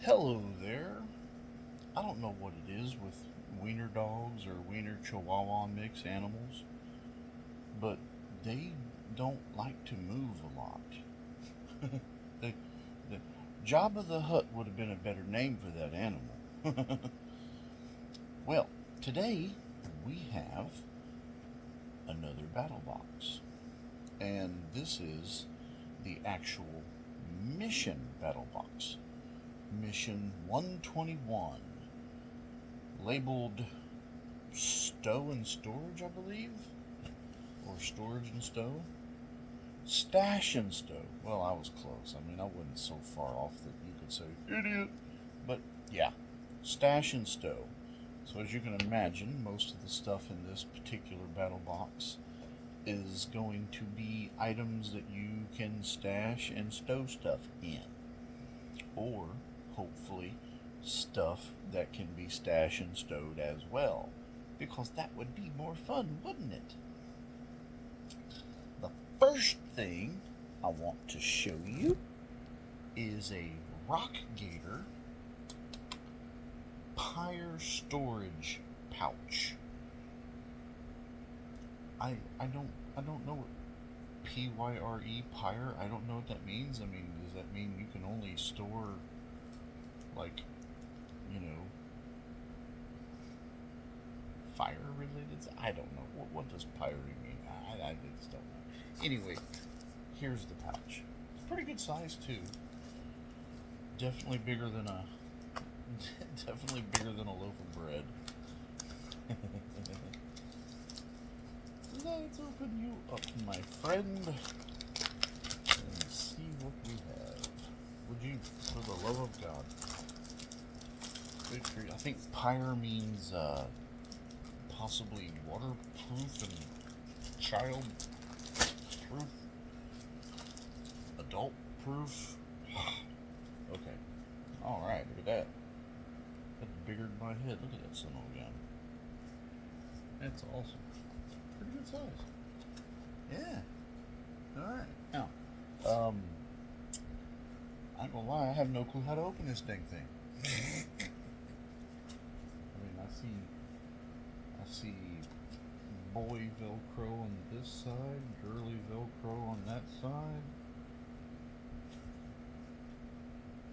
Hello there. I don't know what it is with wiener dogs or wiener chihuahua mix animals, but they don't like to move a lot. the, the Jabba the Hutt would have been a better name for that animal. Well, today we have another battle box, and this is the actual mission battle box. Mission 121, labeled Stow and Storage, I believe, or Storage and Stow. Stash and Stow. Well, I was close. I mean, I wasn't so far off that you could say, idiot. But yeah, Stash and Stow. So, as you can imagine, most of the stuff in this particular battle box is going to be items that you can stash and stow stuff in. Or, hopefully, stuff that can be stashed and stowed as well. Because that would be more fun, wouldn't it? The first thing I want to show you is a Rock Gator Pyre Storage Pouch. I don't know what Pyre. I don't know what that means. I mean, does that mean you can only store like, you know, fire related? I don't know. What does pyre mean? I just don't know. Anyway, here's the pouch. It's pretty good size too. Definitely bigger than a definitely bigger than a loaf of bread. Let's open you up, my friend, and see what we have. Would you, for the love of God, I think pyre means possibly waterproof and child proof, adult proof. Okay. All right. Look at that. That's bigger than my head. Look at that son of a gun. That's awesome. Pretty good size. Yeah. All right. Now, I ain't gonna lie. I have no clue how to open this dang thing. I mean, I see boy Velcro on this side, girly Velcro on that side.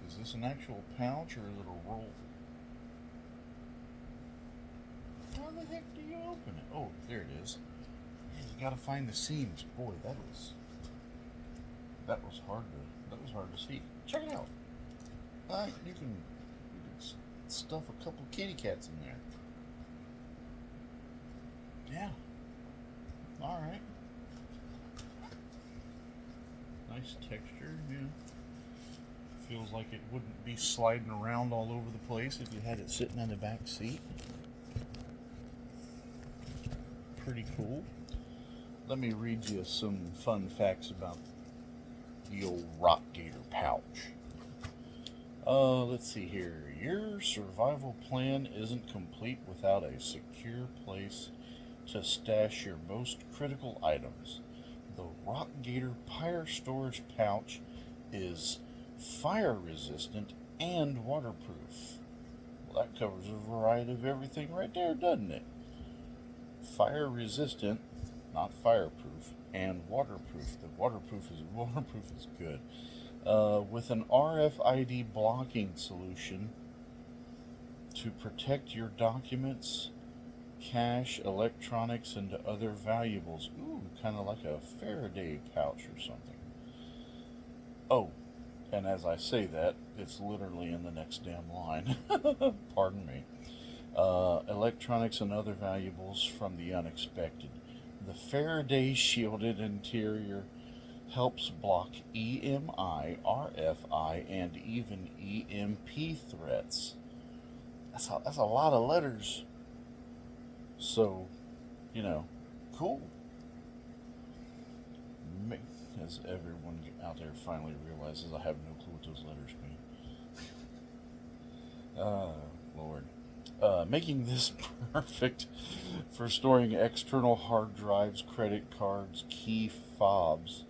Is this an actual pouch or is it a roll? How the heck do you open it? Oh, there it is. You gotta find the seams. Boy, that was hard to see. Check it out. You can stuff a couple kitty cats in there. Yeah. All right. Nice texture. Yeah. Feels like it wouldn't be sliding around all over the place if you had it sitting in the back seat. Pretty cool. Let me read you some fun facts about the old Rock Gator pouch. Let's see here. Your survival plan isn't complete without a secure place to stash your most critical items. The Rock Gator Pyre Storage Pouch is fire resistant and waterproof. Well, that covers a variety of everything right there, doesn't it? Fire resistant, not fireproof, and waterproof. The waterproof is good. With an RFID blocking solution to protect your documents, cash, electronics, and other valuables. Ooh, kind of like a Faraday pouch or something. Oh, and as I say that, it's literally in the next damn line. Pardon me. Electronics and other valuables from the unexpected. The Faraday shielded interior helps block EMI, RFI, and even EMP threats. That's a lot of letters. So, you know, cool. As everyone out there finally realizes, I have no clue what those letters mean. Lord. Making this perfect for storing external hard drives, credit cards, key fobs,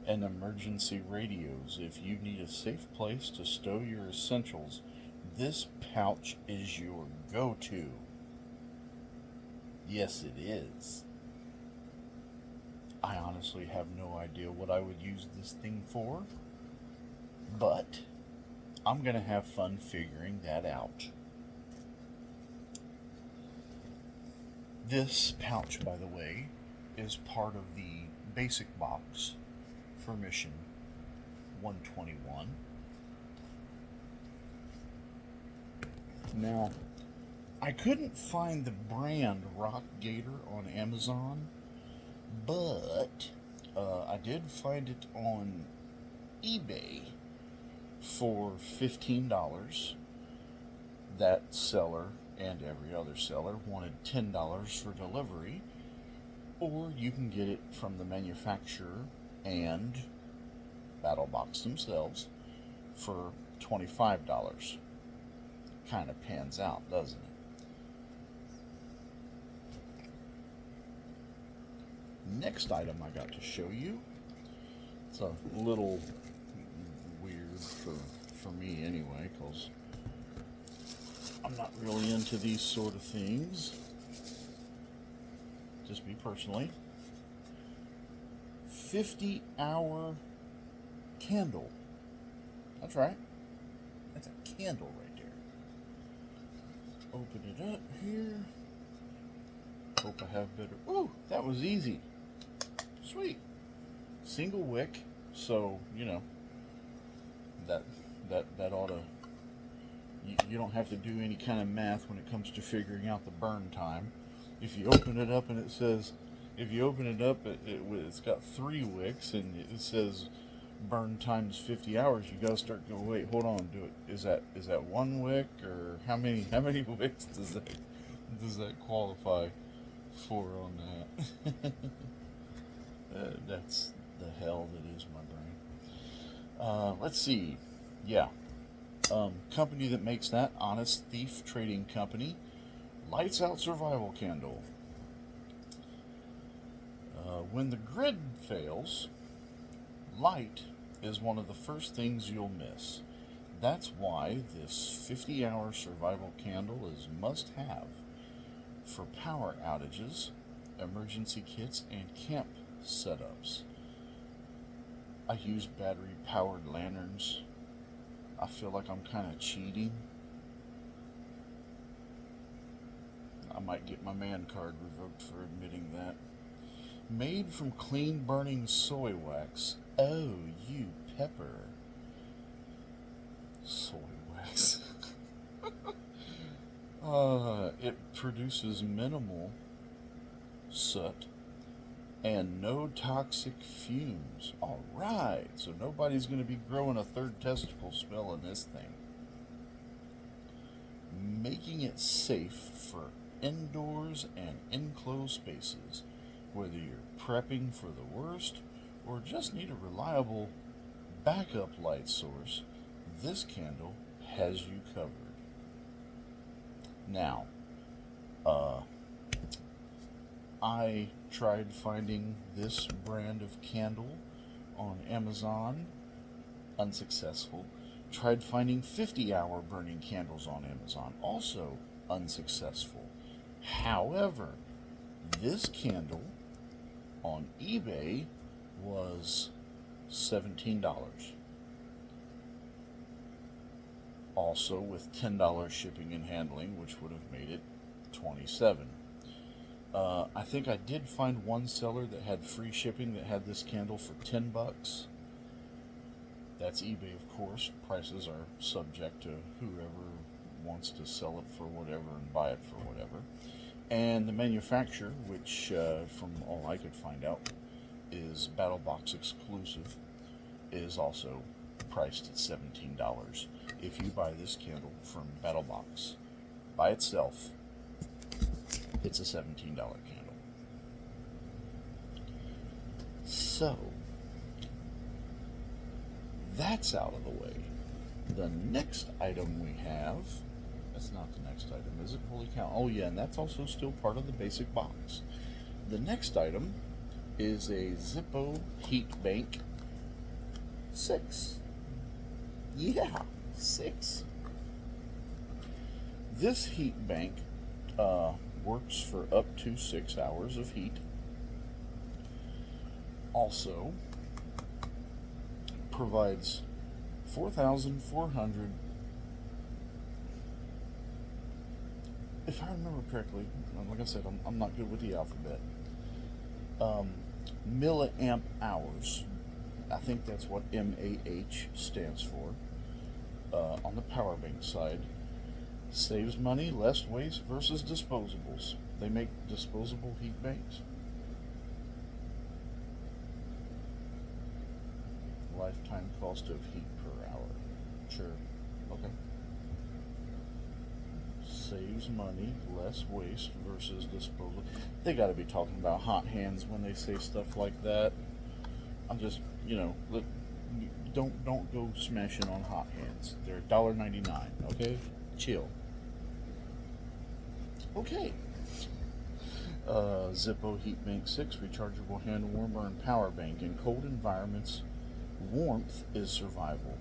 and emergency radios. If you need a safe place to stow your essentials, This pouch is your go-to. Yes, it is. I honestly have no idea what I would use this thing for, but I'm going to have fun figuring that out. This pouch, by the way, is part of the basic box for Mission 121. Now, I couldn't find the brand Rock Gator on Amazon, but I did find it on eBay for $15. That seller and every other seller wanted $10 for delivery, or you can get it from the manufacturer and BattleBox themselves for $25. Kind of pans out, doesn't it? Next item I got to show you. It's a little weird for me anyway, because I'm not really into these sort of things. Just me personally. 50-hour candle. That's right. That's a candle right there. Open it up here. Hope I have better. Ooh, that was easy. Sweet. Single wick, so you know that ought to. You don't have to do any kind of math when it comes to figuring out the burn time. If you open it up and it says, it's got 3 wicks and it says burn times 50 hours. You gotta start going. Wait, hold on. Do it. Is that 1 wick, or how many wicks does that qualify for on that? That's the hell that is my brain. Let's see. Yeah. Company that makes that, Honest Thief Trading Company. Lights Out Survival Candle. When the grid fails, light is one of the first things you'll miss. That's why this 50-hour survival candle is must-have for power outages, emergency kits, and camp setups. I use battery-powered lanterns. I feel like I'm kind of cheating. I might get my man card revoked for admitting that. Made from clean burning soy wax. Oh, you pepper. Soy wax. It produces minimal soot and no toxic fumes. Alright, so nobody's going to be growing a third testicle smelling this thing. Making it safe for indoors and enclosed spaces, whether you're prepping for the worst or just need a reliable backup light source. This candle has you covered. Now, I tried finding this brand of candle on Amazon, unsuccessful. Tried finding 50-hour burning candles on Amazon, also unsuccessful. However, this candle on eBay was $17. Also with $10 shipping and handling, which would have made it $27. I think I did find one seller that had free shipping that had this candle for $10. That's eBay, of course. Prices are subject to whoever wants to sell it for whatever and buy it for whatever. And the manufacturer, which from all I could find out is BattleBox exclusive, is also priced at $17. If you buy this candle from BattleBox by itself, it's a $17 candle. So, that's out of the way. The next item we have, that's not the next item, is it? Holy cow. Oh yeah, and that's also still part of the basic box. The next item is a Zippo Heat Bank 6. Yeah, 6. This heat bank works for up to 6 hours of heat. Also provides 4,400, if I remember correctly, like I said, I'm not good with the alphabet, milliamp hours. I think that's what MAH stands for. On the power bank side, saves money, less waste versus disposables. They make disposable heat banks. Lifetime cost of heat per hour. Sure. Okay. Saves money, less waste versus disposable. They got to be talking about hot hands when they say stuff like that. I'm just, don't go smashing on hot hands. They're $1.99. Okay, chill. Okay. Zippo HeatBank 6 rechargeable hand warmer and power bank. In cold environments, warmth is survival.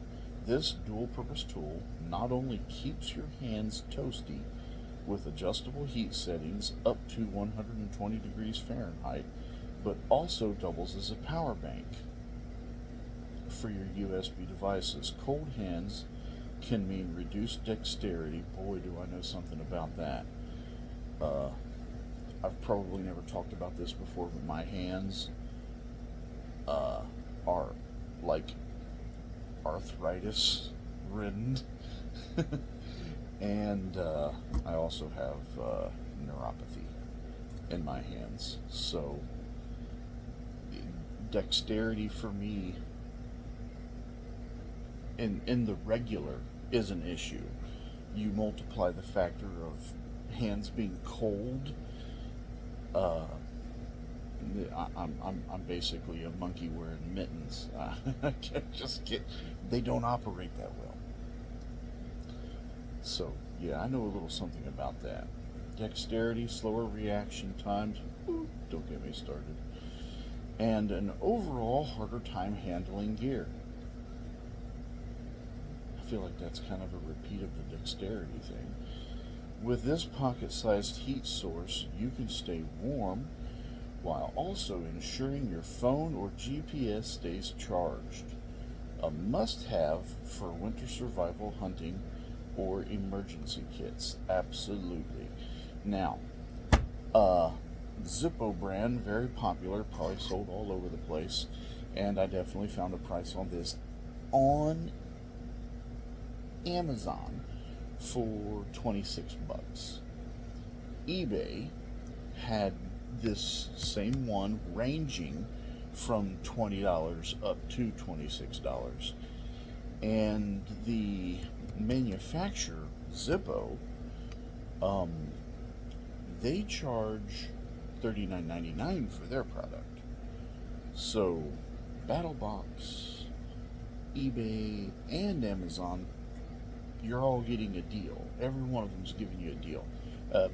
This dual-purpose tool not only keeps your hands toasty with adjustable heat settings up to 120 degrees Fahrenheit, but also doubles as a power bank for your USB devices. Cold hands can mean reduced dexterity. Boy, do I know something about that. I've probably never talked about this before, but my hands are like arthritis ridden. And I also have neuropathy in my hands. So dexterity for me in the regular is an issue. You multiply the factor of hands being cold. I'm basically a monkey wearing mittens. They don't operate that well. So yeah, I know a little something about that. Dexterity, slower reaction times, don't get me started, and an overall harder time handling gear. I feel like that's kind of a repeat of the dexterity thing. With this pocket-sized heat source, you can stay warm while also ensuring your phone or GPS stays charged. A must-have for winter survival hunting or emergency kits. Absolutely. Now, Zippo brand, very popular, probably sold all over the place, and I definitely found a price on this on Amazon for 26 bucks. eBay had this same one ranging from $20 up to $26. And the manufacturer, Zippo, they charge $39.99 for their product. So BattleBox, eBay, and Amazon, you're all getting a deal. Every one of them's giving you a deal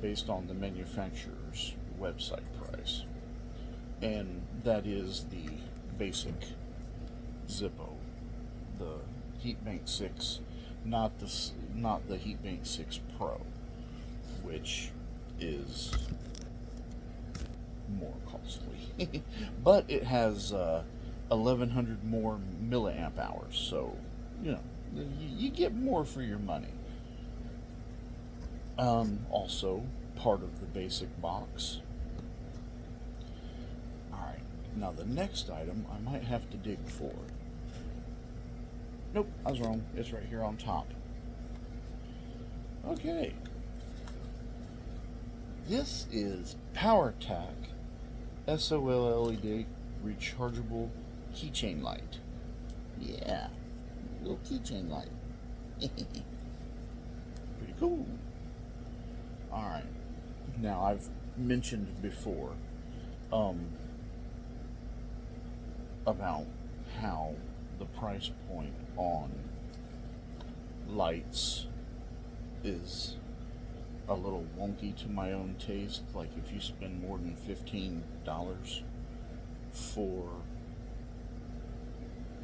based on the manufacturer's website price. And that is the basic Zippo, the HeatBank 6, not the HeatBank 6 Pro, which is more costly. But it has 1,100 more milliamp hours, so you get more for your money. Also, part of the basic box. Alright, now the next item I might have to dig for. Nope, I was wrong. It's right here on top. Okay. This is PowerTac SOL LED rechargeable keychain light. Yeah, little keychain light. Pretty cool. Alright, now I've mentioned before about how the price point on lights is a little wonky to my own taste. Like if you spend more than $15 for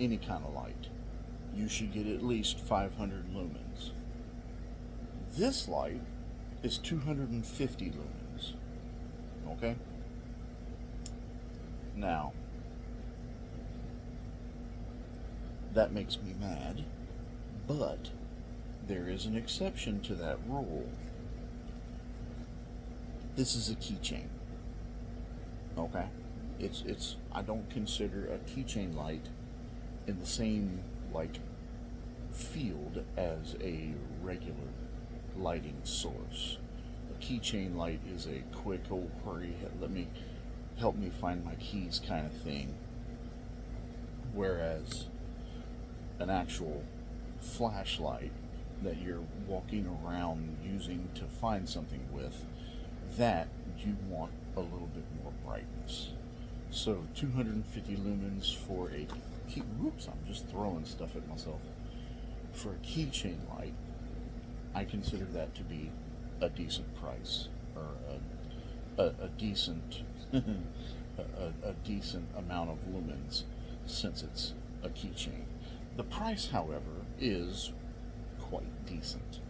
any kind of light, you should get at least 500 lumens. This light is 250 lumens. Okay? Now, that makes me mad, but there is an exception to that rule. This is a keychain. Okay? It's I don't consider a keychain light in the same like field as a regular lighting source. A keychain light is a quick, oh hurry, help me find my keys kind of thing. Whereas an actual flashlight that you're walking around using to find something with, that you want a little bit more brightness. So 250 lumens for a key. Whoops! I'm just throwing stuff at myself. For a keychain light, I consider that to be a decent price, or a decent a decent amount of lumens, since it's a keychain. The price, however, is quite decent.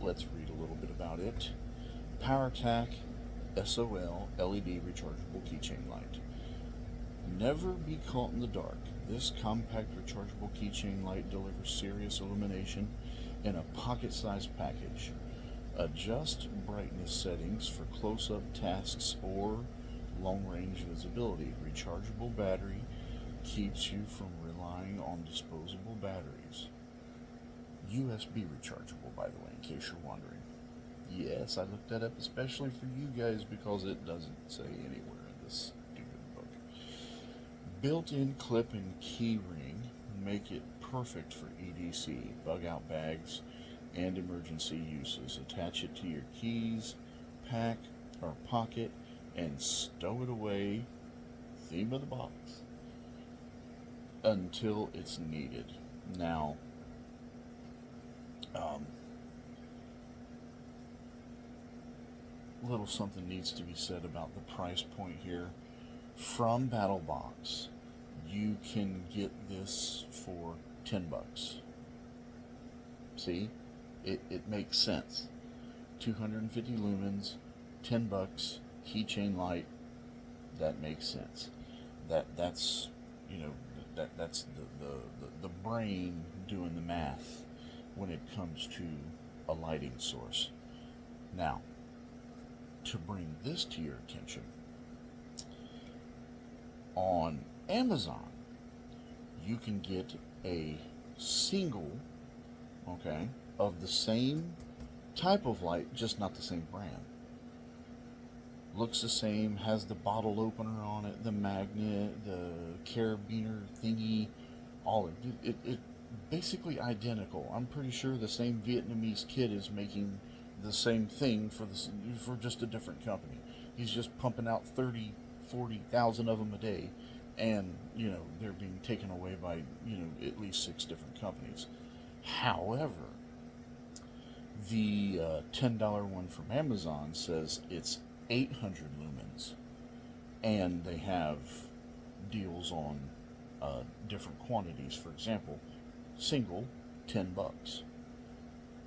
Let's read a little bit about it. PowerTac SOL LED rechargeable keychain light. Never be caught in the dark. This compact rechargeable keychain light delivers serious illumination in a pocket-sized package. Adjust brightness settings for close-up tasks or long-range visibility. Rechargeable battery keeps you from relying on disposable batteries. USB rechargeable, by the way, in case you're wondering. Yes, I looked that up especially for you guys because it doesn't say anywhere in this stupid book. Built-in clip and key ring make it perfect for EDC, bug-out bags, and emergency uses. Attach it to your keys, pack, or pocket, and stow it away, theme of the box, until it's needed. Now, little something needs to be said about the price point here. From BattleBox, you can get this for $10. See, it makes sense. 250 lumens, $10, keychain light. That makes sense. That's that's the brain doing the math when it comes to a lighting source. Now, to bring this to your attention, on Amazon, you can get a single, okay, of the same type of light, just not the same brand. Looks the same, has the bottle opener on it, the magnet, the carabiner thingy, all of it basically identical. I'm pretty sure the same Vietnamese kid is making the same thing for just a different company. He's just pumping out 40,000 of them a day, and they're being taken away by at least 6 different companies. However, the $10 one from Amazon says it's 800 lumens, and they have deals on different quantities. For example, single, $10.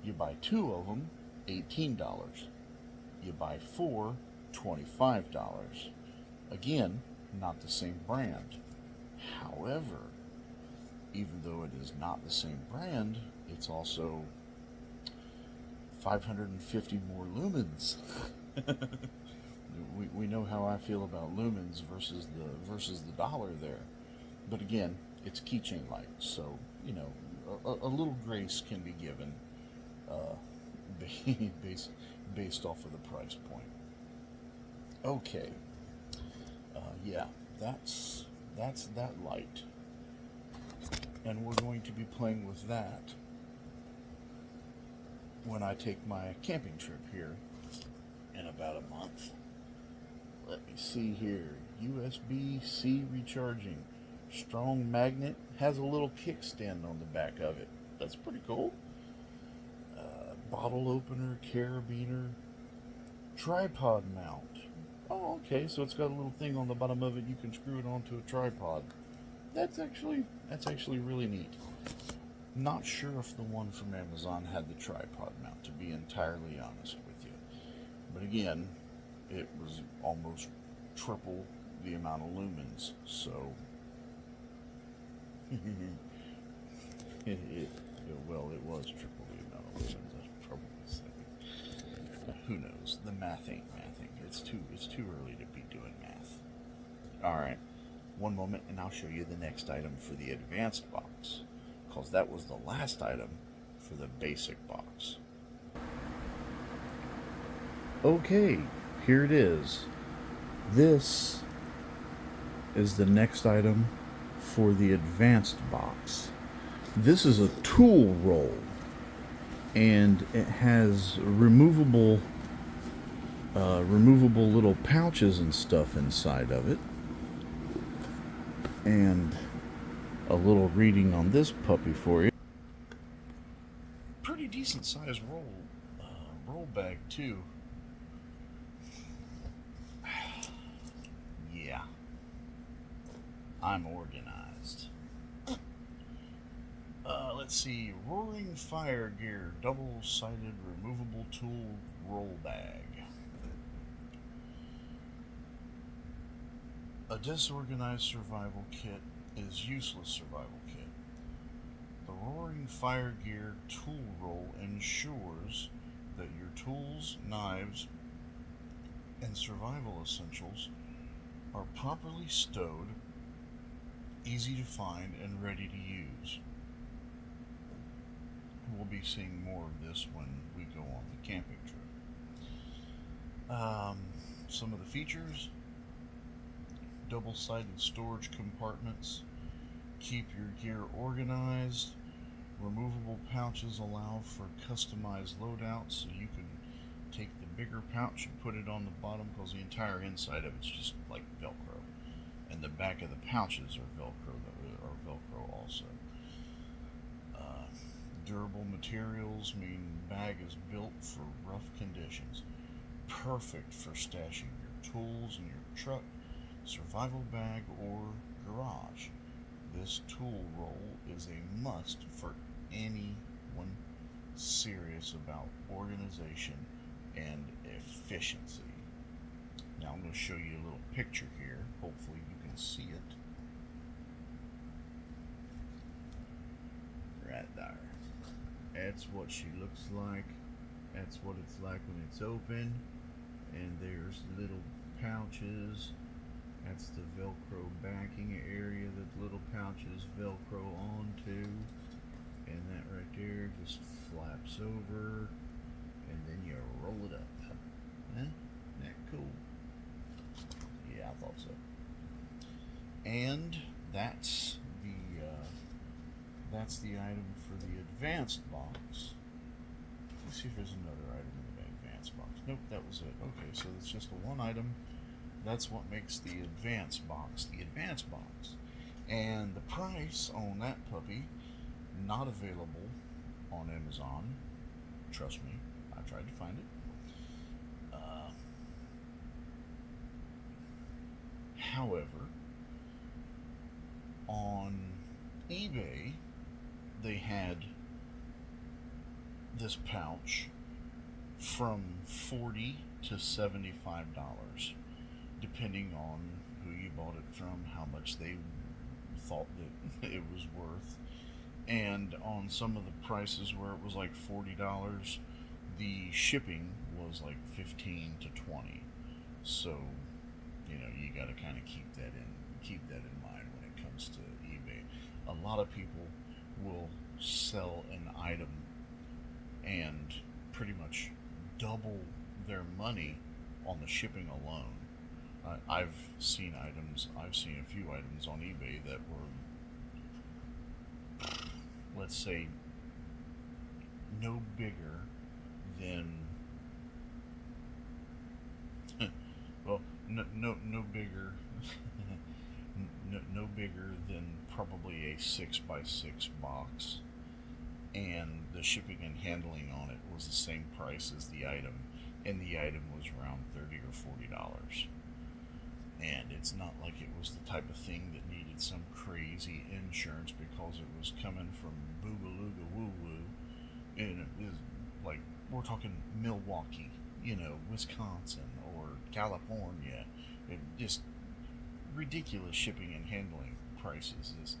You buy 2 of them, $18. You buy 4, $25. Again, not the same brand. However, even though it is not the same brand, it's also 550 more lumens. we know how I feel about lumens versus the dollar there. But again, it's keychain light, so a little grace can be given based off of the price point. Okay, yeah, that's that light, and we're going to be playing with that when I take my camping trip here in about a month. Let me see here. USB-C recharging. Strong magnet. Has a little kickstand on the back of it. That's pretty cool. Bottle opener, carabiner, tripod mount. Oh, okay, so it's got a little thing on the bottom of it. You can screw it onto a tripod. That's actually really neat. Not sure if the one from Amazon had the tripod mount, to be entirely honest with you. But again, it was almost triple the amount of lumens, so well, it was triple the amount of lumens. I'd probably say. Who knows? The math ain't mathing. It's too early to be doing math. All right, one moment, and I'll show you the next item for the advanced box, because that was the last item for the basic box. Okay, here it is. This is the next item for the advanced box. This is a tool roll, and it has removable little pouches and stuff inside of it, and a little reading on this puppy for you. Pretty decent sized roll bag too. Yeah, I'm organized. Let's see, Roaring Fire Gear double-sided removable tool roll bag. A disorganized survival kit is useless survival kit. The Roaring Fire Gear tool roll ensures that your tools, knives, and survival essentials are properly stowed, easy to find, and ready to use. We'll be seeing more of this when we go on the camping trip. Some of the features: double-sided storage compartments keep your gear organized. Removable pouches allow for customized loadouts, so you can take the bigger pouch and put it on the bottom, because the entire inside of it's just like Velcro, and the back of the pouches are Velcro also. Durable materials mean bag is built for rough conditions. Perfect for stashing your tools in your truck, survival bag, or garage. This tool roll is a must for anyone serious about organization and efficiency. Now I'm going to show you a little picture here. Hopefully you can see it. Right there. That's what she looks like. That's what it's like when it's open. And there's little pouches. That's the Velcro backing area that little pouches Velcro onto. And that right there just flaps over. And then you roll it up. Huh? Isn't that cool? Yeah, I thought so. And that's the item for the advanced box. Let's see if there's another item in the advanced box. Nope, that was it. Okay, so it's just a one item. That's what makes the advanced box the advanced box. And the price on that puppy, not available on Amazon. Trust me, I tried to find it. However, on eBay, they had this pouch from $40 to $75, depending on who you bought it from, how much they thought that it was worth. And on some of the prices where it was like $40, the shipping was like $15 to $20. So, you got to kind of keep that in mind when it comes to eBay. A lot of people will sell an item and pretty much double their money on the shipping alone. I've seen a few items on eBay that were, let's say, no bigger than no bigger no bigger than probably a 6x6 box, and the shipping and handling on it was the same price as the item, and the item was around $30 or $40. And it's not like it was the type of thing that needed paid some crazy insurance because it was coming from Boogalooga Woo Woo, and it is like we're talking Milwaukee, Wisconsin or California. It just ridiculous shipping and handling prices is.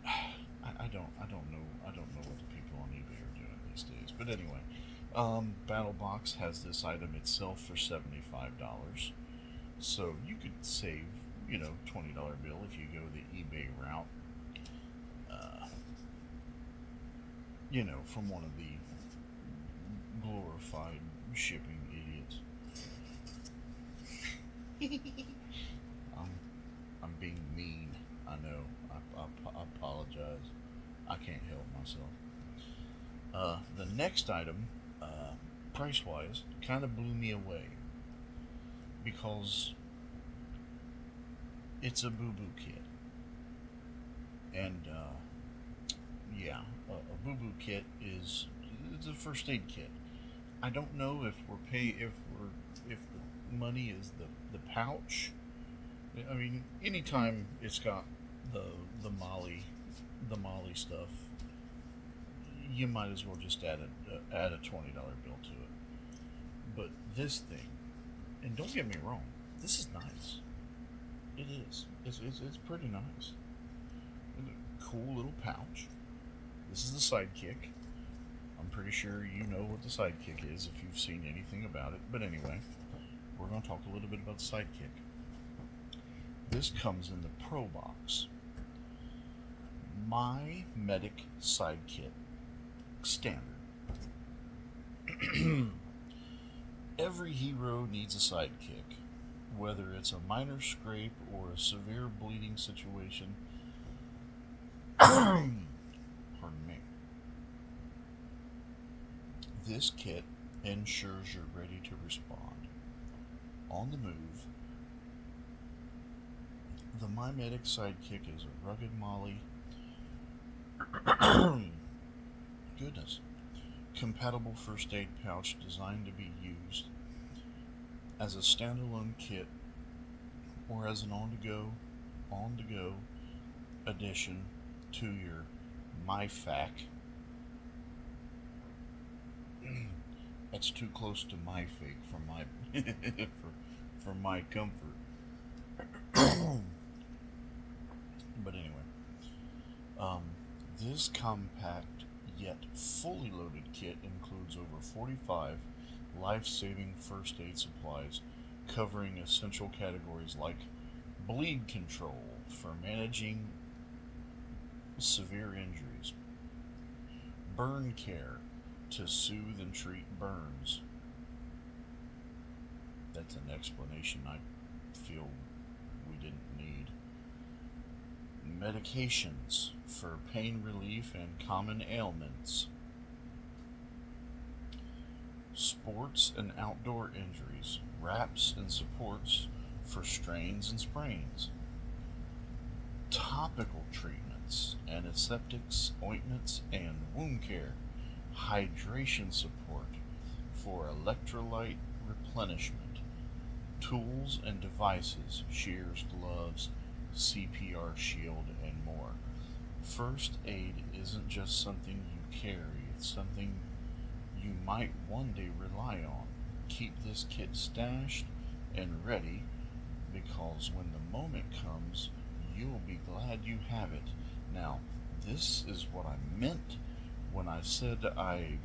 I don't know what the people on eBay are doing these days. But anyway, BattleBox has this item itself for $75. So you could save, $20 bill if you go the eBay route. From one of the glorified shipping idiots. I'm being mean. I know. I apologize. I can't help myself. The next item, price-wise, kind of blew me away because it's a boo-boo kit, and a boo-boo kit it's a first aid kit. I don't know if if the money is the pouch. I mean, anytime it's got the Molly stuff, you might as well just add a $20 bill to it. But this thing, and don't get me wrong, this is nice. It is. It's pretty nice. Cool little pouch. This is the Sidekick. I'm pretty sure you know what the Sidekick is if you've seen anything about it. But anyway, we're going to talk a little bit about the Sidekick. This comes in the Pro Box. My Medic Sidekit Standard. Every hero needs a sidekick, whether it's a minor scrape or a severe bleeding situation. Pardon me. This kit ensures you're ready to respond. On the move, the My Medic Sidekick is a rugged Molly. Goodness. Compatible first aid pouch designed to be used as a standalone kit or as an on-the-go addition to your MyFac. That's too close to my fake for my for my comfort. But anyway, this compact yet fully loaded kit includes over 45 life-saving first aid supplies covering essential categories like bleed control for managing severe injuries, burn care to soothe and treat burns. That's an explanation I feel we didn't need. Medications for pain relief and common ailments. Sports and outdoor injuries, wraps and supports for strains and sprains. Topical treatments, antiseptics, ointments, and wound care. Hydration support for electrolyte replenishment. Tools and devices, shears, gloves, CPR shield, and more. First aid isn't just something you carry, it's something you might one day rely on. Keep this kit stashed and ready, because when the moment comes, you'll be glad you have it. Now, this is what I meant when I said I,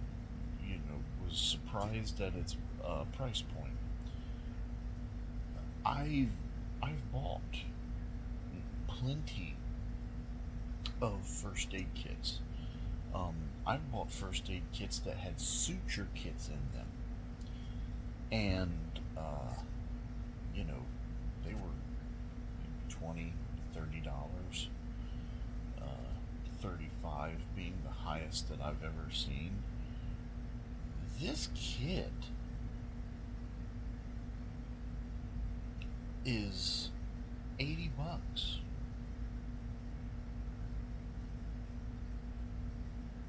was surprised at its price point. I've bought plenty of first aid kits. I've bought first aid kits that had suture kits in them, and they were $20, $30, $35 being the highest that I've ever seen. This kit is $80.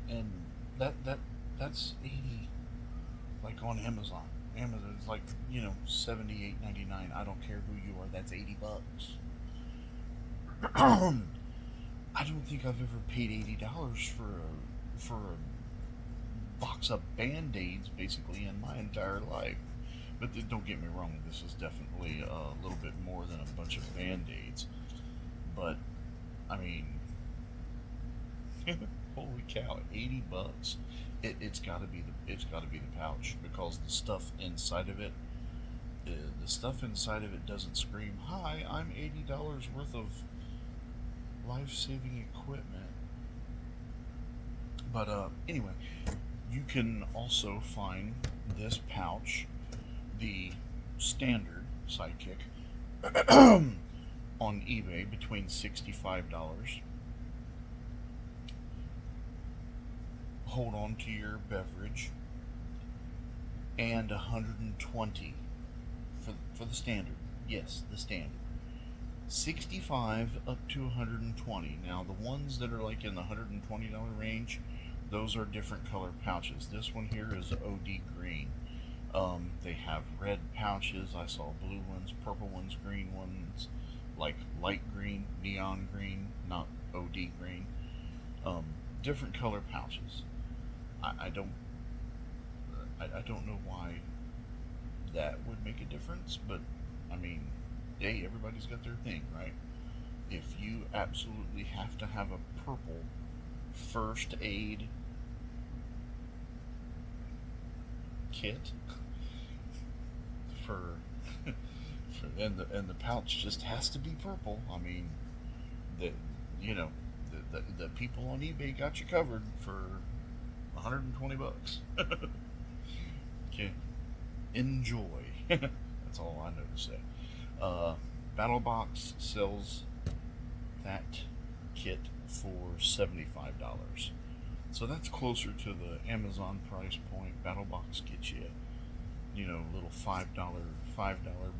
And that's 80, like on Amazon. Amazon's like, $78.99. I don't care who you are, that's $80. I don't think I've ever paid $80 for a box of Band-Aids basically in my entire life. But don't get me wrong, this is definitely a little bit more than a bunch of Band-Aids. But I mean, holy cow, $80. It's got to be the pouch, because the stuff inside of it, doesn't scream, "Hi, I'm $80 worth of life-saving equipment." But anyway, you can also find this pouch, the standard Sidekick, on eBay between $65. Hold on to your beverage, and $120 for the standard. Yes, the standard. 65 up to 120. Now the ones that are like in the $120 range, those are different color pouches. This one here is OD green. They have red pouches. I saw blue ones, purple ones, green ones, like light green, neon green, not OD green. Different color pouches. I don't know why that would make a difference, but I mean, hey, everybody's got their thing, right? If you absolutely have to have a purple first aid kit for and the pouch just has to be purple. I mean, the you know the people on eBay got you covered for $120. Okay, enjoy. That's all I know to say. BattleBox sells that kit for $75. So that's closer to the Amazon price point. BattleBox gets you, a little $5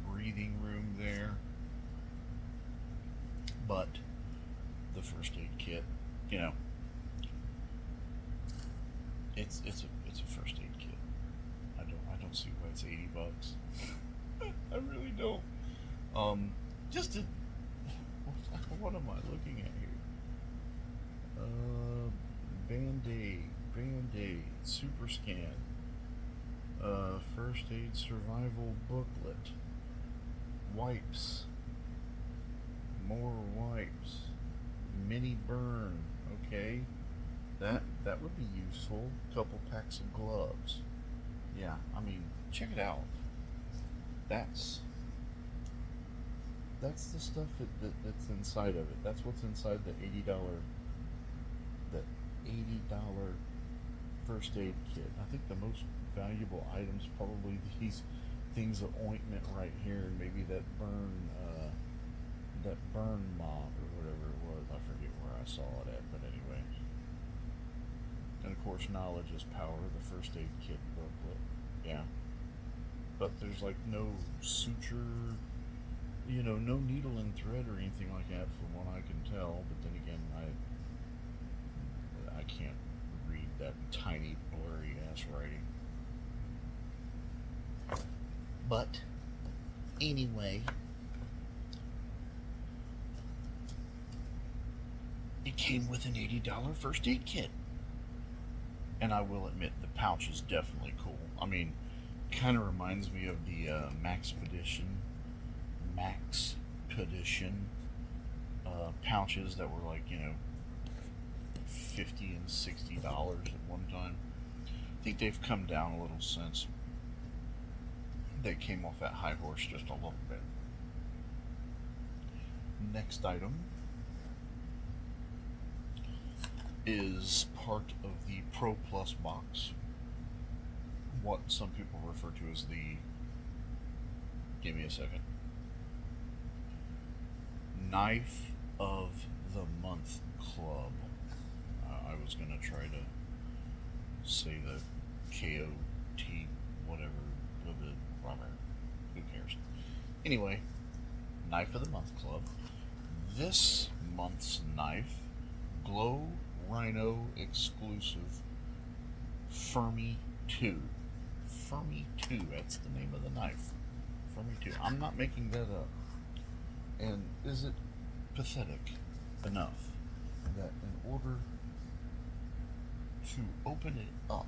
breathing room there. But the first aid kit, it's a first aid kit. I don't see why it's $80. I really don't. Just to, what am I looking at here? Band-Aid, Super Scan, First Aid Survival Booklet, wipes, more wipes, mini burn. Okay, that would be useful. Couple packs of gloves. Yeah, I mean, check it out. That's the stuff that's inside of it. That's what's inside the $80 first aid kit. I think the most valuable items probably these things of ointment right here, and maybe that burn mop or whatever it was. I forget where I saw it at, but anyway. And of course, knowledge is power. The first aid kit booklet. Yeah. But there's like no suture, no needle and thread or anything like that from what I can tell. But then again, I can't read that tiny blurry ass writing. But anyway, it came with an $80 first aid kit. And I will admit, the pouch is definitely cool. I mean, kind of reminds me of the Maxpedition pouches that were like, $50 and $60 at one time. I think they've come down a little since they came off that high horse just a little bit. Next item is part of the Pro Plus box. What some people refer to as the, give me a second, Knife of the Month Club. I was going to try to say the KOT, whatever, who cares? Anyway, Knife of the Month Club. This month's knife, Glow Rhino exclusive, Fermi 2. Fermi 2, that's the name of the knife. Fermi 2. I'm not making that up. And is it pathetic enough that in order to open it up,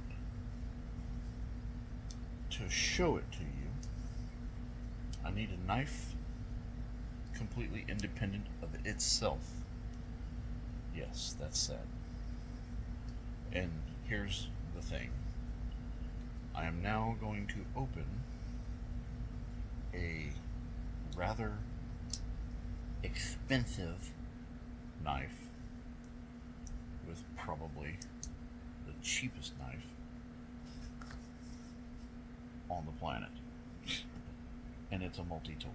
to show it to you, I need a knife completely independent of itself. Yes, that's sad. And here's the thing. I am now going to open a rather expensive knife with probably the cheapest knife on the planet. And it's a multi-tool.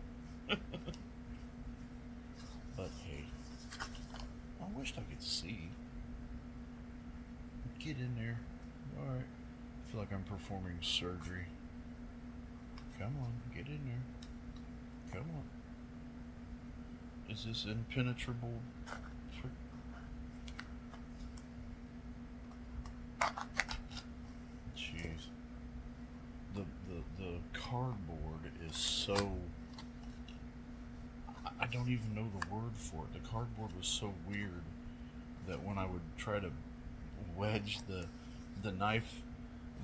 But hey, I wished I could see. Get in there. Alright. I feel like I'm performing surgery. Come on, get in there. Come on. Is this impenetrable? Jeez. The cardboard is so... I don't even know the word for it. The cardboard was so weird that when I would try to wedge the knife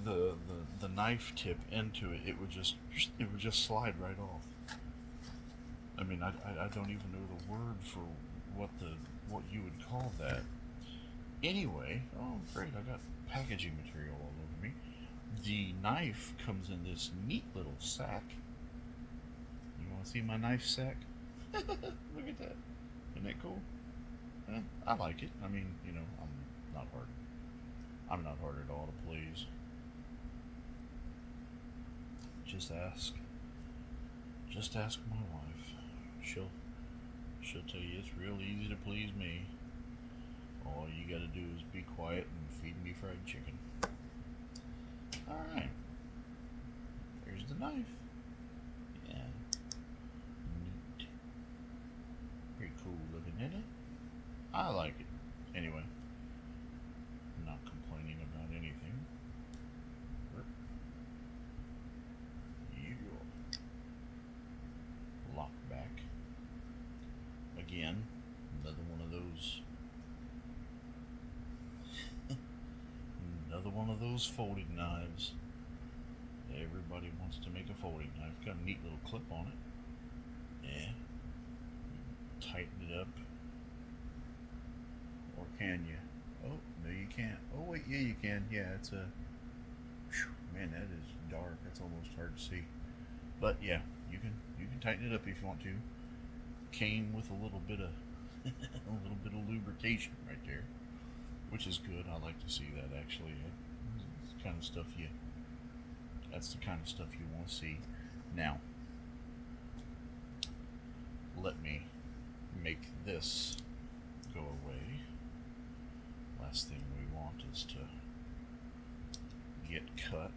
the knife tip into it, it would just slide right off. I mean, I don't even know the word for what you would call that. Anyway, oh great, I got packaging material all over me. The knife comes in this neat little sack. You want to see my knife sack? Look at that. Isn't that cool? I like it. I mean, you know, I'm not hard at all to please. Just ask my wife. She'll tell you it's real easy to please me. All you gotta do is be quiet and feed me fried chicken. Alright. There's the knife. Yeah. Neat. Pretty cool looking, isn't it? I like it. Anyway. I'm not complaining about anything. Lock back. Again, another one of those. Another one of those folding knives. Everybody wants to make a folding knife. Got a neat little clip on it. Yeah. Tighten it up. Or can you? Oh, no you can't. Oh wait, yeah you can. Yeah, it's a... Man, that is dark. That's almost hard to see. But yeah, you can tighten it up if you want to. Came with a little bit of lubrication right there, which is good. I like to see that actually. It's the kind of stuff that's the kind of stuff you want to see. Now, let me make this go away. Last thing we want is to get cut,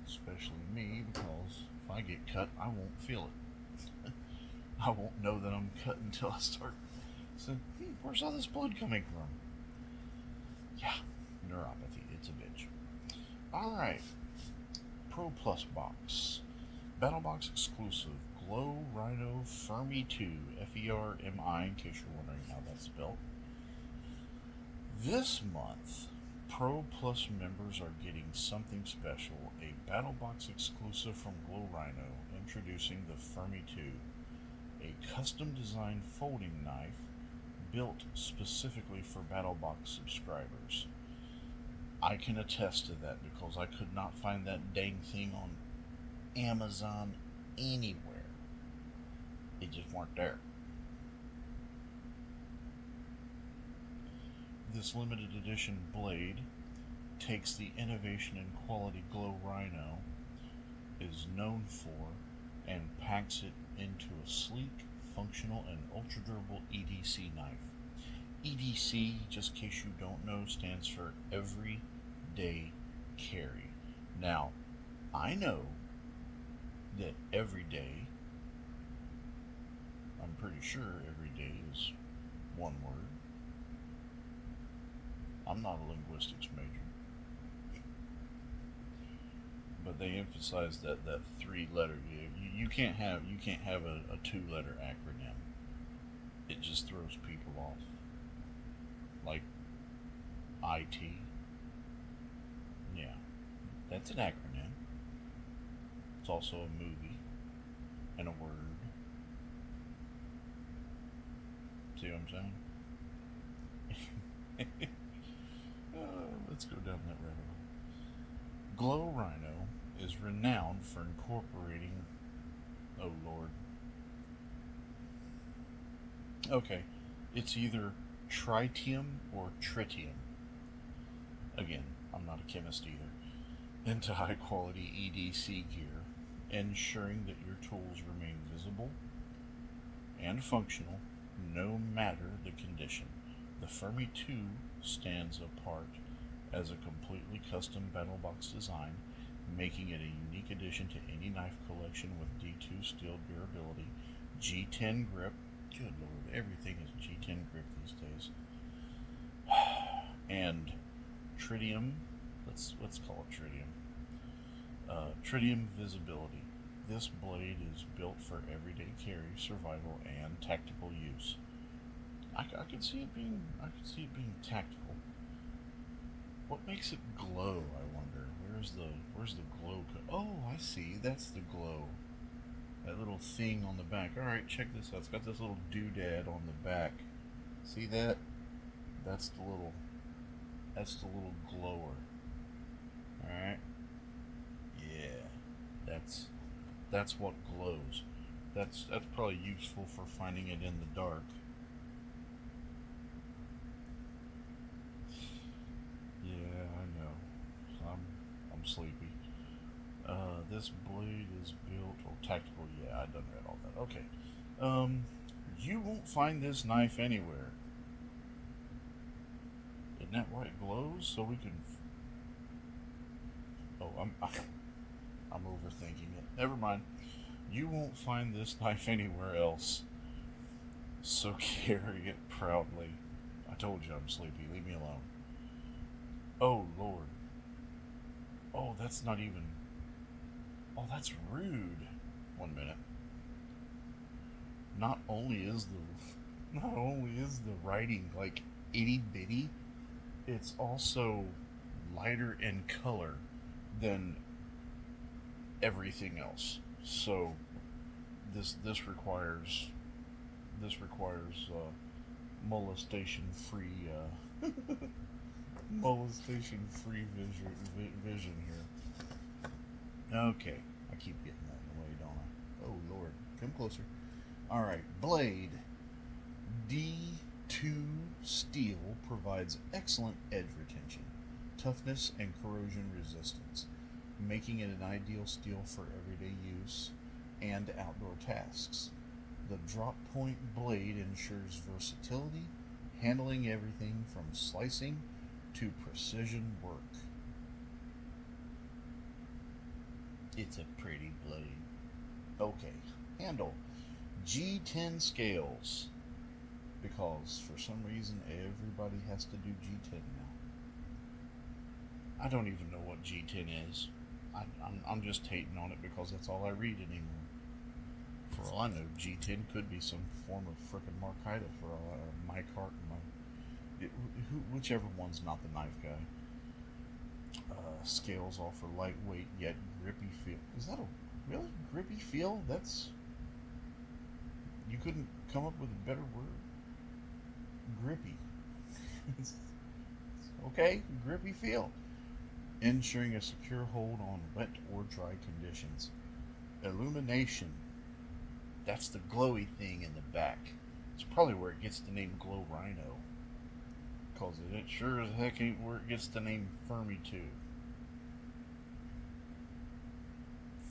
especially me, because if I get cut, I won't feel it. I won't know that I'm cut until I start saying, where's all this blood coming from? Yeah, neuropathy, it's a bitch. Alright, Pro Plus box. BattleBox exclusive, Glow Rhino Fermi 2, F-E-R-M-I, in case you're wondering how that's spelled. This month, Pro Plus members are getting something special, a BattleBox exclusive from Glow Rhino, introducing the Fermi 2, a custom designed folding knife built specifically for BattleBox subscribers. I can attest to that because I could not find that dang thing on Amazon anywhere. It just weren't there. This limited edition blade takes the innovation and quality Glow Rhino is known for and packs it into a sleek, functional, and ultra-durable EDC knife. EDC, just in case you don't know, stands for Everyday Carry. Now, I know that every day, I'm pretty sure every day is one word. I'm not a linguistics major. But they emphasize that 3-letter. You can't have a 2-letter acronym. it just throws people off. Like IT. Yeah, that's an acronym. It's also a movie and a word. See what I'm saying? Let's go down that rabbit hole. Glow Rhino is renowned for incorporating. Oh Lord. Okay, it's either tritium or tritium. Again, I'm not a chemist either. Into high quality EDC gear, ensuring that your tools remain visible and functional no matter the condition. The Fermi 2 stands apart as a completely custom battle box design, making it a unique addition to any knife collection with D2 steel durability, G10 grip. Good lord, everything is G10 grip these days. And tritium, let's call it tritium. Tritium visibility. This blade is built for everyday carry, survival, and tactical use. I could see it being tactical. What makes it glow? I wonder. Where's the glow? Oh, I see. That's the glow. That little thing on the back. All right, check this out. It's got this little doodad on the back. See that? That's the little glower. All right. Yeah, that's what glows. That's probably useful for finding it in the dark. Yeah, I know. I'm sleepy. This blade is built or tactical. Yeah, I done read all that. Okay. You won't find this knife anywhere. Isn't that why it glows? So we can. Oh, I'm overthinking it. Never mind. You won't find this knife anywhere else. So carry it proudly. I told you I'm sleepy. Leave me alone. Oh Lord. Oh, that's not even. Oh, that's rude. 1 minute. Not only is the writing like itty bitty, it's also lighter in color than everything else. So this requires molestation free molestation free vision here. Okay, I keep getting that in the way, don't I? Oh Lord, come closer. All right, blade. D2 steel provides excellent edge retention, toughness, and corrosion resistance, making it an ideal steel for everyday use and outdoor tasks. The drop point blade ensures versatility, handling everything from slicing to precision work. It's a pretty blade. Okay, handle. G10 scales. Because for some reason everybody has to do G10 now. I don't even know what G10 is. I'm just hating on it because that's all I read anymore. For all I know, G10 could be some form of frickin' Markita for my cart and whichever one's not the knife guy. Scales offer lightweight yet grippy feel. Is that a really grippy feel? You couldn't come up with a better word. Grippy. Okay, grippy feel. Ensuring a secure hold on wet or dry conditions. Illumination. That's the glowy thing in the back. It's probably where it gets the name Glow Rhino. Cause it sure as heck ain't where it gets the name Fermi 2.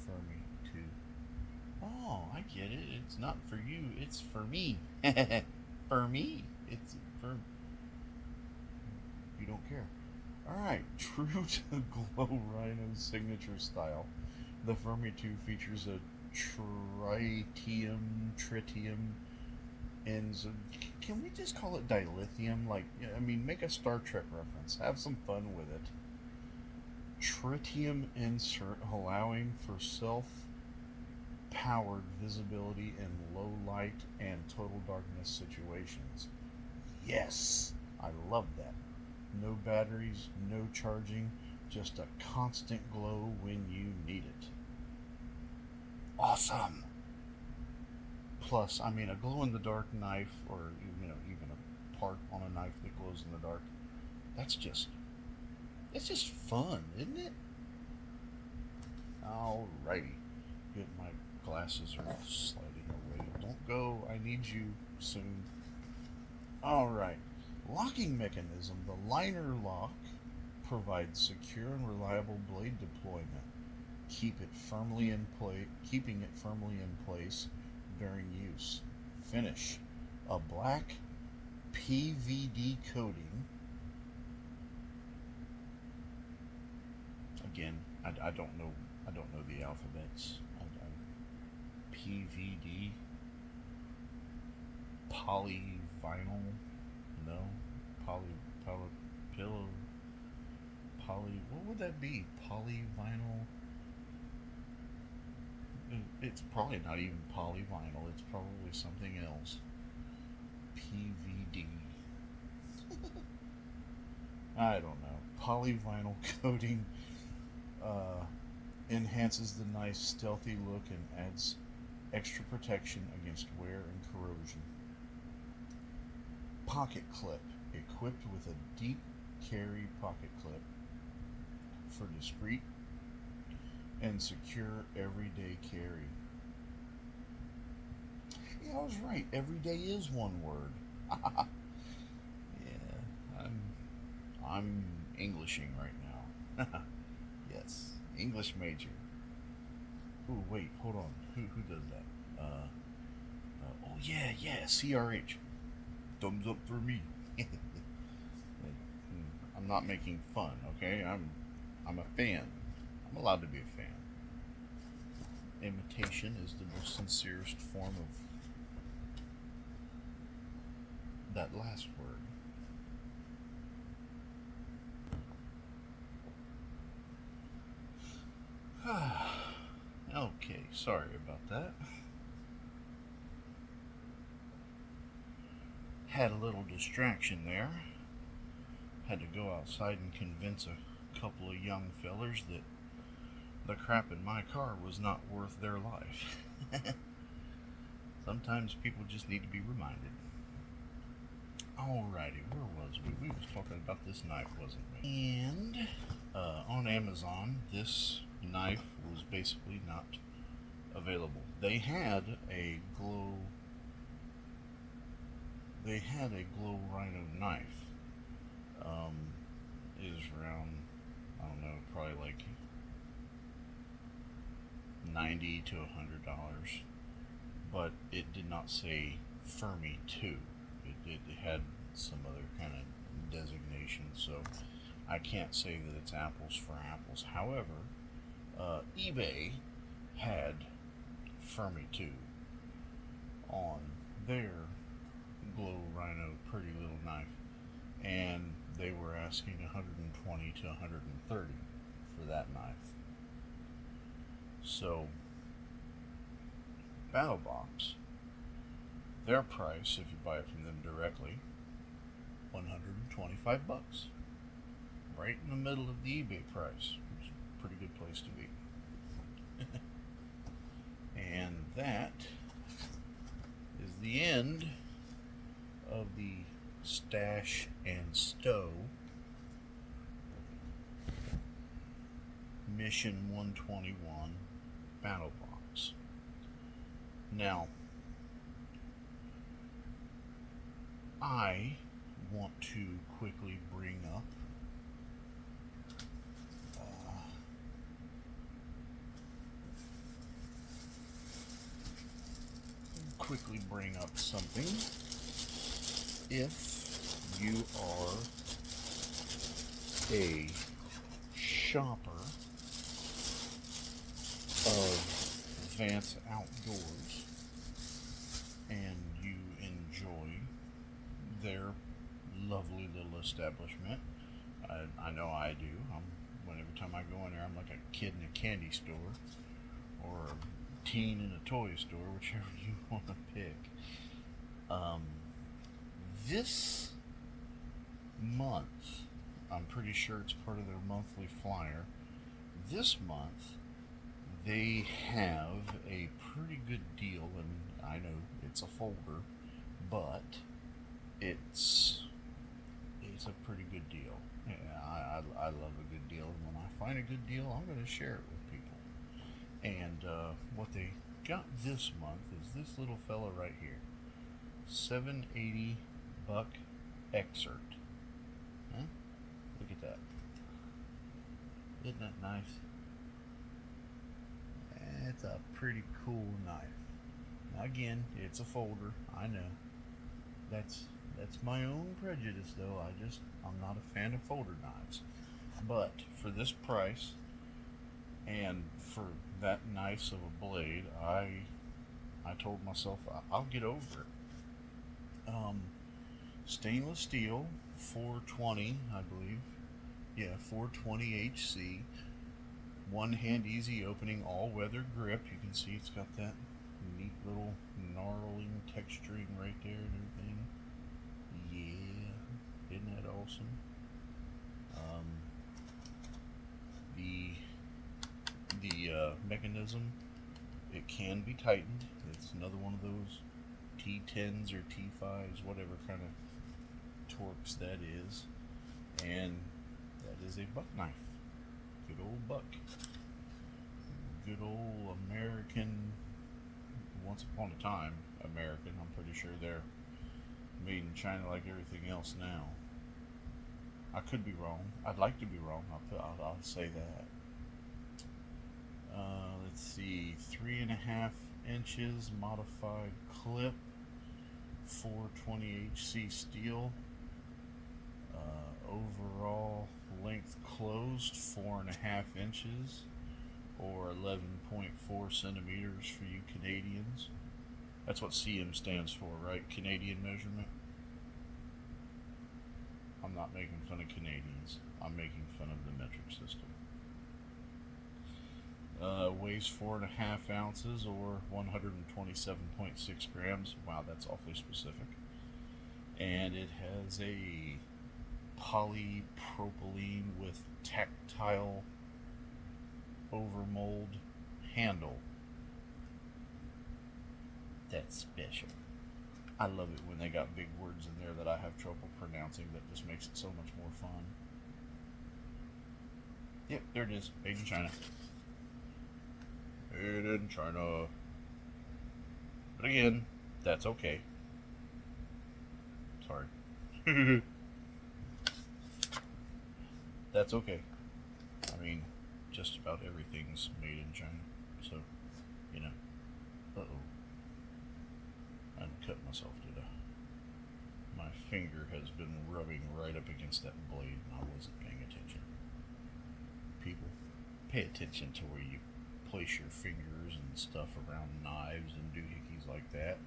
Fermi 2. Oh, I get it. It's not for you, it's for me. For me. It's for. You don't care. Alright, true to Glow Rhino's signature style, the Fermi 2 features a tritium, and can we just call it dilithium? Like, I mean, make a Star Trek reference. Have some fun with it. Tritium insert allowing for self powered visibility in low light and total darkness situations. Yes, I love that. No batteries, no charging, just a constant glow when you need it. Awesome. Plus, I mean, a glow in the dark knife, or even a part on a knife that glows in the dark, that's just it's just fun, isn't it? Alrighty. Good, my glasses are sliding away. Don't go, I need you soon. Alright. Locking mechanism. The liner lock provides secure and reliable blade deployment. Keeping it firmly in place during use. Finish. A black PVD coating. Again, I don't know the alphabets. PVD, polyvinyl, no, pillow, what would that be? Polyvinyl. It's probably not even polyvinyl. It's probably something else. PVD. I don't know. Polyvinyl coating enhances the knife's stealthy look and adds extra protection against wear and corrosion. Pocket clip, equipped with a deep carry pocket clip for discreet and secure everyday carry. Yeah, I was right. Everyday is one word. Yeah, I'm Englishing right now. Yes, English major. Ooh, wait, hold on. Who does that? Oh yeah, CRH. Thumbs up for me. I'm not making fun, okay? I'm a fan. I'm allowed to be a fan. Imitation is the most sincerest form of that last word. Okay, sorry about that. Had a little distraction there. Had to go outside and convince a couple of young fellers that the crap in my car was not worth their life. Sometimes people just need to be reminded. Alrighty, where was we? We was talking about this knife, wasn't we? And on Amazon, this knife was basically not available. They had a glow rhino knife. It is around, I don't know, probably like $90 to $100, but it did not say Fermi 2. It had some other kind of designation, so I can't say that it's apples for apples. However, eBay had Fermi 2 on their Glow Rhino pretty little knife, and they were asking $120 to $130 for that knife. So BattleBox, their price, if you buy it from them directly, $125, right in the middle of the eBay price, which is a pretty good place to be. And that is the end of the Stash and Stow Mission 121 BattleBox. Now, I want to quickly bring up something. If you are a shopper of Vance Outdoors and you enjoy their lovely little establishment, I know I do. Every time I go in there, I'm like a kid in a candy store or a $15 in a toy store, whichever you want to pick. This month, I'm pretty sure it's part of their monthly flyer. This month, they have a pretty good deal, and I know it's a folder, but it's a pretty good deal. Yeah, I love a good deal, and when I find a good deal, I'm going to share it with people. And what they got this month is this little fella right here, 780 buck excerpt. Huh? Look at that. Isn't that nice? It's a pretty cool knife. Now again, it's a folder. I know. That's my own prejudice, though. I'm not a fan of folder knives. But for this price and for that nice of a blade, I told myself I'll get over it. Stainless steel, 420, I believe. Yeah, 420 HC. One hand easy opening, all weather grip. You can see it's got that neat little gnarling texturing right there and everything. Yeah, isn't that awesome? The mechanism, it can be tightened. It's another one of those T10s or T5s, whatever kind of torques that is. And that is a buck knife. Good old buck. Good old American, once upon a time American. I'm pretty sure they're made in China like everything else now. I could be wrong. I'd like to be wrong. I'll say that. Let's see, 3.5 inches modified clip, 420 HC steel. Overall length closed 4.5 inches, or 11.4 centimeters for you Canadians. That's what CM stands for, right? Canadian measurement. I'm not making fun of Canadians. I'm making fun of the metric system. Weighs 4.5 ounces or 127.6 grams. Wow, that's awfully specific. And it has a polypropylene with tactile overmold handle. That's special. I love it when they got big words in there that I have trouble pronouncing. That just makes it so much more fun. Yep, there it is. Made in China. Made in China. But again, that's okay. Sorry. That's okay. I mean, just about everything's made in China. So, you know. Uh-oh. I cut myself, did I? My finger has been rubbing right up against that blade and I wasn't paying attention. People, pay attention to where you place your fingers and stuff around knives and doohickeys like that.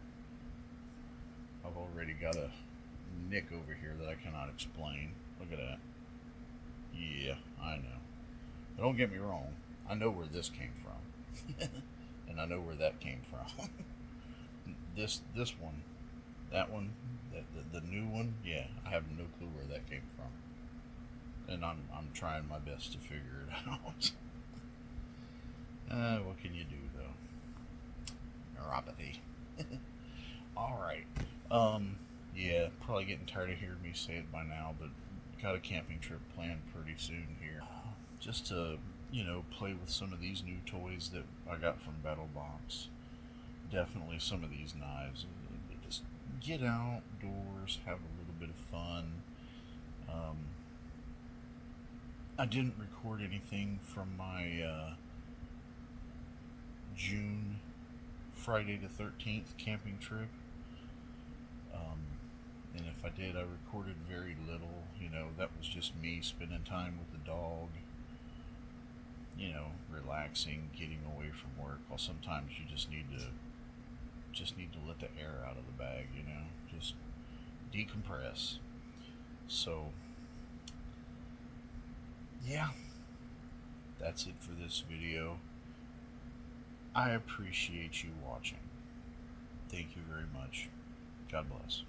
I've already got a nick over here that I cannot explain. Look at that. Yeah, I know. But don't get me wrong. I know where this came from. And I know where that came from. This one, that one, the new one, yeah, I have no clue where that came from. And I'm trying my best to figure it out. What can you do, though? Neuropathy. Alright. Yeah, probably getting tired of hearing me say it by now, but got a camping trip planned pretty soon here. Just to, play with some of these new toys that I got from BattleBox. Definitely some of these knives. Just get outdoors, have a little bit of fun. I didn't record anything from my June Friday the 13th camping trip. And if I did, I recorded very little. That was just me spending time with the dog. Relaxing, getting away from work. Well, sometimes you just need to let the air out of the bag, just decompress. So, yeah, that's it for this video. I appreciate you watching. Thank you very much. God bless.